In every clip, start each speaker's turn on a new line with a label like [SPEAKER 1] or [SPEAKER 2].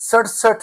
[SPEAKER 1] 67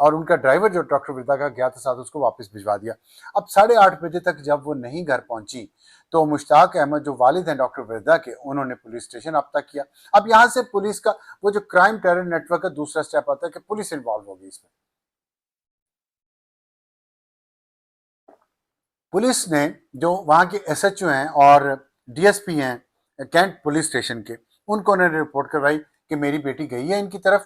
[SPEAKER 1] اور ان کا ڈرائیور جو ڈاکٹر وردا کا گیا تھا ساتھ اس کو واپس بھجوا دیا۔ اب 8:30 بجے تک جب وہ نہیں گھر پہنچی تو مشتاق احمد جو والد ہیں ڈاکٹر وردا کے، انہوں نے پولیس اسٹیشن رابطہ کیا۔ اب یہاں سے پولیس کا وہ جو کرائم ٹیرر نیٹ ورک کا دوسرا سٹیپ آتا ہے کہ پولیس انوالو ہوگی اس میں۔ پولیس نے جو وہاں کے ایس ایچ او ہیں اور ڈی ایس پی ہیں کینٹ پولیس اسٹیشن کے، ان کو انہوں نے رپورٹ کروائی کہ میری بیٹی گئی ہے ان کی طرف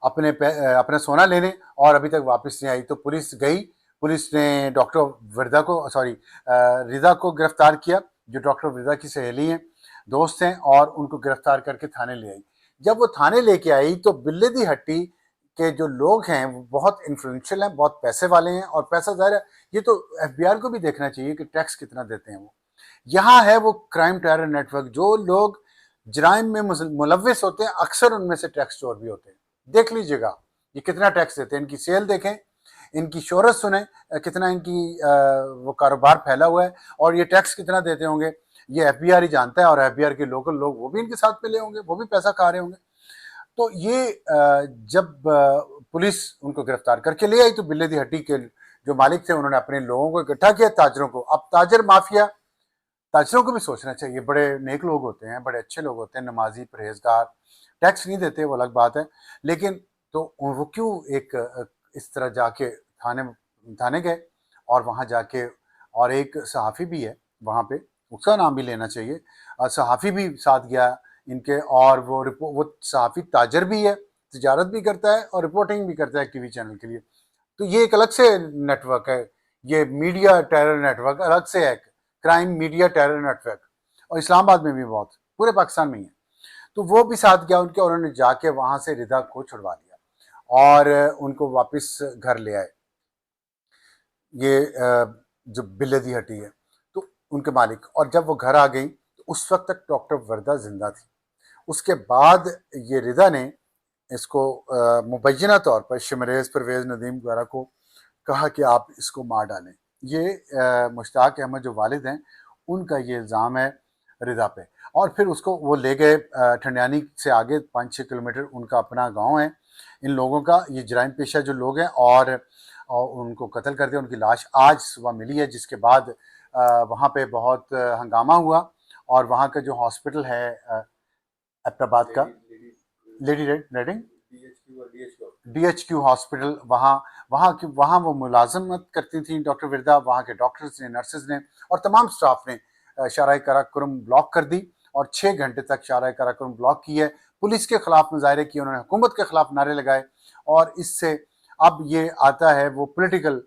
[SPEAKER 1] اپنا سونا لینے اور ابھی تک واپس نہیں آئی۔ تو پولیس گئی، پولیس نے ڈاکٹر رضا کو گرفتار کیا، جو ڈاکٹر وردا کی سہیلی ہیں، دوست ہیں، اور ان کو گرفتار کر کے تھانے لے آئی۔ جب وہ تھانے لے کے آئی تو بلے دی ہٹی کے جو لوگ ہیں وہ بہت انفلوئنشل ہیں، بہت پیسے والے ہیں، اور پیسہ ظاہر ہے یہ تو ایف بی آر کو بھی دیکھنا چاہیے کہ ٹیکس کتنا دیتے ہیں وہ۔ یہاں ہے وہ کرائم ٹیرر نیٹ ورک، جو لوگ جرائم میں ملوث ہوتے ہیں اکثر ان میں سے ٹیکس چور بھی ہوتے ہیں۔ دیکھ لیجئے گا یہ کتنا ٹیکس دیتے ہیں، ان کی سیل دیکھیں، ان کی شہرت سنیں، کتنا ان کی وہ کاروبار پھیلا ہوا ہے، اور یہ ٹیکس کتنا دیتے ہوں گے یہ ایف بی آر ہی جانتا ہے، اور ایف بی آر کے لوکل لوگ وہ بھی ان کے ساتھ ملے ہوں گے، وہ بھی پیسہ کھا رہے ہوں گے۔ تو یہ جب پولیس ان کو گرفتار کر کے لے آئی تو بلے دی ہٹی کے جو مالک تھے انہوں نے اپنے لوگوں کو اکٹھا کیا، تاجروں کو۔ اب تاجر مافیا، تاجروں کو بھی سوچنا چاہیے، بڑے نیک لوگ ہوتے ہیں، بڑے اچھے لوگ ہوتے ہیں، نمازی، پرہیزگار، ٹیکس نہیں دیتے وہ الگ بات ہے، لیکن تو وہ کیوں ایک اس طرح جا کے تھانے گئے، اور وہاں جا کے، اور ایک صحافی بھی ہے وہاں پہ، اس کا نام بھی لینا چاہیے، صحافی بھی ساتھ گیا ان کے، اور وہ صحافی تاجر بھی ہے، تجارت بھی کرتا ہے اور رپورٹنگ بھی کرتا ہے ٹی وی چینل کے لیے۔ تو یہ ایک الگ سے نیٹ ورک ہے، یہ میڈیا ٹیرر نیٹ ورک الگ سے ہے، crime media terror network, اور اسلام آباد میں بھی بہت، پورے پاکستان میں ہی ہے۔ تو وہ بھی ساتھ گیا ان کے، اور انہوں نے جا کے وہاں سے رضا کو چھڑوا لیا اور ان کو واپس گھر لے آئے، یہ جو بلے دی ہٹی ہے تو ان کے مالک۔ اور جب وہ گھر آ گئی تو اس وقت تک ڈاکٹر وردا زندہ تھی۔ اس کے بعد یہ رضا نے اس کو مبینہ طور پر شمریز، پرویز، ندیم وغیرہ کو کہا کہ آپ اس کو مار ڈالیں۔ یہ مشتاق احمد جو والد ہیں ان کا یہ الزام ہے رضا پہ، اور پھر اس کو وہ لے گئے ٹھنڈیانی سے آگے 5-6 کلومیٹر، ان کا اپنا گاؤں ہے ان لوگوں کا، یہ جرائم پیشہ جو لوگ ہیں، اور ان کو قتل کر دیا۔ ان کی لاش آج صبح ملی ہے، جس کے بعد وہاں پہ بہت ہنگامہ ہوا، اور وہاں کا جو ہاسپٹل ہے ایبٹ کا Lady Reading D H Q hospital, وہاں وہ ملازمت کرتی تھیں ڈاکٹر وردا، وہاں کے ڈاکٹرز نے، نرسز نے، اور تمام سٹاف نے شارع قراقرم بلاک کر دی، اور 6 گھنٹے تک شارع قراقرم بلاک کی ہے۔ پولیس کے خلاف مظاہرے کیے، انہوں نے حکومت کے خلاف نعرے لگائے، اور اس سے اب یہ آتا ہے وہ پولیٹیکل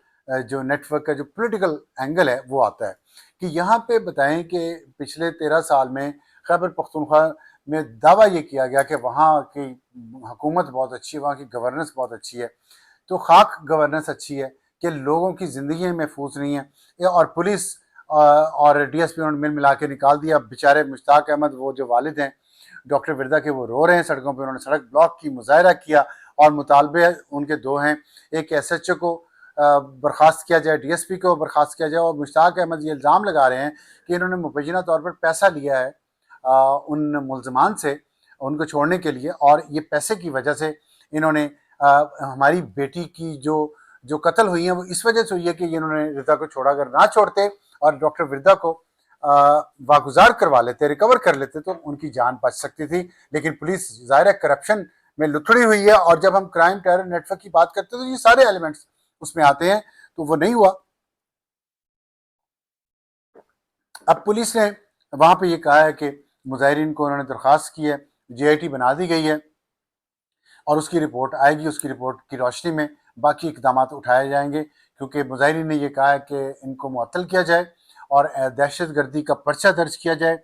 [SPEAKER 1] جو نیٹ ورک کا جو پولیٹیکل اینگل ہے وہ آتا ہے کہ یہاں پہ بتائیں کہ پچھلے 13 سال میں خیبر پختونخوا میں دعویٰ یہ کیا گیا کہ وہاں کی حکومت بہت اچھی ہے، وہاں کی گورننس بہت اچھی ہے، تو خاک گورننس اچھی ہے کہ لوگوں کی زندگیاں محفوظ نہیں ہیں، اور پولیس اور ڈی ایس پی انہوں نے مل ملا کے نکال دیا۔ بیچارے مشتاق احمد وہ جو والد ہیں ڈاکٹر وردا کے، وہ رو رہے ہیں سڑکوں پہ، انہوں نے سڑک بلاک کی، مظاہرہ کیا، اور مطالبے ان کے 2 ہیں، ایک ایس ایچ او کو برخاست کیا جائے، ڈی ایس پی کو برخاست کیا جائے، اور مشتاق احمد یہ الزام لگا رہے ہیں کہ انہوں نے مبینہ طور پر پیسہ لیا ہے ان ملزمان سے ان کو چھوڑنے کے لیے، اور یہ پیسے کی وجہ سے انہوں نے ہماری بیٹی کی جو قتل ہوئی ہیں وہ اس وجہ سے ہوئی ہے کہ انہوں نے رضا کو چھوڑا، اگر نہ چھوڑتے اور ڈاکٹر وردا کو واگزار کروا لیتے، ریکور کر لیتے، تو ان کی جان بچ سکتی تھی۔ لیکن پولیس ظاہر کرپشن میں لتھڑی ہوئی ہے، اور جب ہم کرائم ٹیرر نیٹ ورک کی بات کرتے ہیں تو یہ سارے ایلیمنٹس اس میں آتے ہیں، تو وہ نہیں ہوا۔ اب پولیس نے وہاں پہ یہ کہا ہے کہ مظاہرین کو انہوں نے درخواست کی ہے، جی آئی ٹی بنا دی گئی ہے، اور اس کی رپورٹ آئے گی، اس کی رپورٹ کی روشنی میں باقی اقدامات اٹھائے جائیں گے، کیونکہ مظاہرین نے یہ کہا ہے کہ ان کو معطل کیا جائے اور دہشت گردی کا پرچہ درج کیا جائے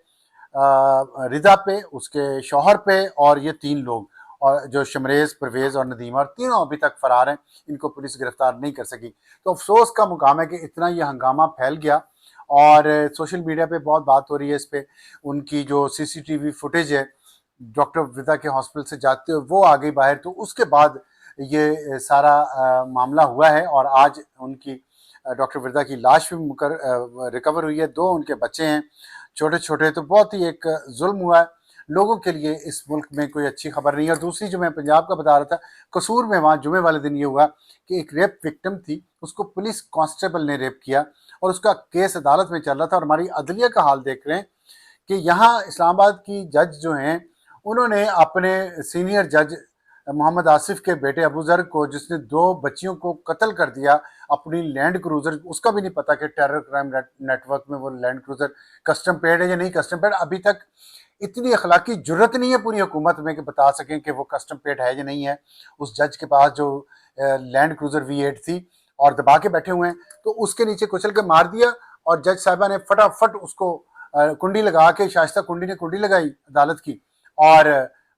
[SPEAKER 1] رضا پہ، اس کے شوہر پہ، اور یہ 3 لوگ، اور جو شمریز، پرویز اور ندیم، اور تینوں ابھی تک فرار ہیں، ان کو پولیس گرفتار نہیں کر سکی۔ تو افسوس کا مقام ہے کہ اتنا یہ ہنگامہ پھیل گیا، اور سوشل میڈیا پہ بہت بات ہو رہی ہے اس پہ، ان کی جو سی سی ٹی وی فوٹیج ہے ڈاکٹر وردا کے ہاسپٹل سے جاتے ہوئے وہ آ گئی باہر، تو اس کے بعد یہ سارا معاملہ ہوا ہے، اور آج ان کی ڈاکٹر وردا کی لاش بھی ریکور ہوئی ہے، 2 ان کے بچے ہیں چھوٹے چھوٹے، تو بہت ہی ایک ظلم ہوا ہے لوگوں کے لیے اس ملک میں کوئی اچھی خبر نہیں ہے۔ اور دوسری جو میں پنجاب کا بتا رہا تھا، قصور میں وہاں جمعے والے دن یہ ہوا کہ ایک ریپ وکٹم تھی، اس کو پولیس کانسٹیبل نے ریپ کیا اور اس کا کیس عدالت میں چل رہا تھا۔ اور ہماری عدلیہ کا حال دیکھ رہے ہیں کہ یہاں اسلام آباد کی جج جو ہیں انہوں نے اپنے سینئر جج محمد آصف کے بیٹے ابو ذر کو، جس نے 2 بچیوں کو قتل کر دیا اپنی لینڈ کروزر، اس کا بھی نہیں پتا کہ ٹیرر کرائم نیٹ ورک میں وہ لینڈ کروزر کسٹم پیڈ ہے یا نہیں کسٹم پیڈ۔ ابھی تک اتنی اخلاقی جرت نہیں ہے پوری حکومت میں کہ بتا سکیں کہ وہ کسٹم پیڈ ہے یا نہیں ہے۔ اس جج کے پاس جو لینڈ کروزر V8 تھی اور دبا کے بیٹھے ہوئے ہیں، تو اس کے نیچے کچل کے مار دیا اور جج صاحبہ نے فٹافٹ اس کو کنڈی لگا کے، شائستہ کنڈی نے کنڈی لگائی عدالت کی اور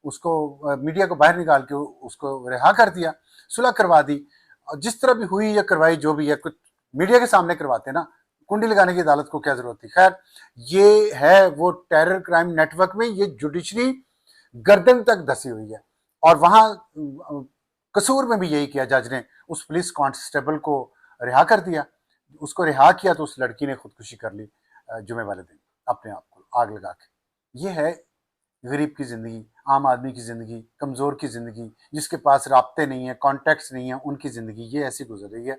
[SPEAKER 1] اس کو میڈیا کو باہر نکال کے اس کو رہا کر دیا، صلح کروا دی۔ جس طرح بھی ہوئی یا کروائی جو بھی ہے، کچھ میڈیا کے سامنے کرواتے نا، کنڈی لگانے کی عدالت کو کیا ضرورت تھی؟ خیر، یہ ہے وہ ٹیرر کرائم نیٹ ورک میں یہ جوڈیشری گردن تک دھسی ہوئی ہے۔ اور وہاں قصور میں بھی یہی کیا، جج نے اس پولیس کانسٹیبل کو رہا کر دیا۔ اس کو رہا کیا تو اس لڑکی نے خودکشی کر لی جمعے والے دن، اپنے آپ کو آگ لگا کے۔ یہ ہے غریب کی زندگی، عام آدمی کی زندگی، کمزور کی زندگی، جس کے پاس رابطے نہیں ہیں، کانٹیکٹس نہیں ہیں، ان کی زندگی یہ ایسی گزر رہی ہے۔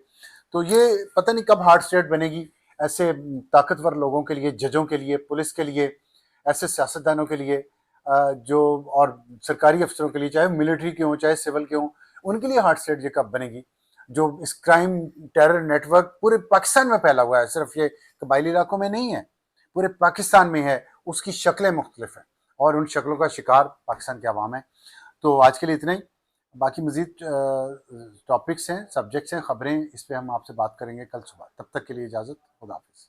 [SPEAKER 1] تو یہ پتہ نہیں کب ہارڈ اسٹیٹ بنے گی ایسے طاقتور لوگوں کے لیے، ججوں کے لیے، پولیس کے لیے، ایسے سیاستدانوں کے لیے جو اور سرکاری افسروں کے لیے، چاہے ملٹری کے ہوں چاہے سول کے ہوں، ان کے لیے ہارڈ اسٹیٹ یہ کب بنے گی؟ جو اس کرائم ٹیرر نیٹ ورک پورے پاکستان میں پھیلا ہوا ہے، صرف یہ قبائلی علاقوں میں نہیں ہے، پورے پاکستان میں ہے، اس کی شکلیں مختلف ہیں اور ان شکلوں کا شکار پاکستان کے عوام ہے۔ تو آج کے لیے اتنا ہی، باقی مزید ٹاپکس ہیں، سبجیکٹس ہیں، خبریں، اس پہ ہم آپ سے بات کریں گے کل صبح۔ تب تک کے لیے اجازت، خدا حافظ۔